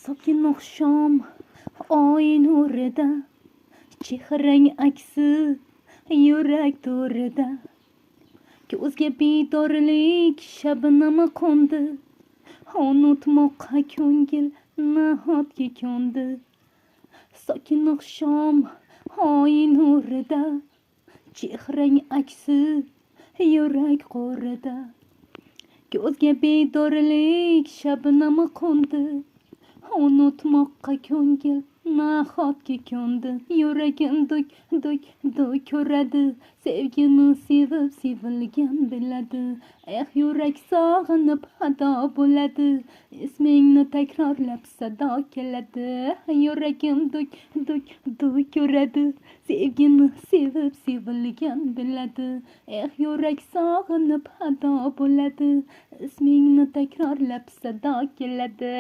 Sokin oqshom oy nurida, chehrang aksi yurak to'rida, ko'zga bedorlik shabnami qo'ndi, unutmoqqa ko'ngil nahotga ko'ndi. Sokin oqshom oy nurida, chehrang aksi yurak qo'rida, ko'zga bedorlik shabnami qo'ndi, unutmoqqa ko'ngil nahotga ko'ndi. Yuragim duk duk duk uradi, sevgini sevib sevilgan biladi. Yurak sog'inib ado bo'ladi, ismingni takrorlab sado keladi. Yuragim duk duk duk uradi, sevgini sevib sevilgan biladi. Yurak sog'inib ado bo'ladi, ismingni takrorlab sado keladi.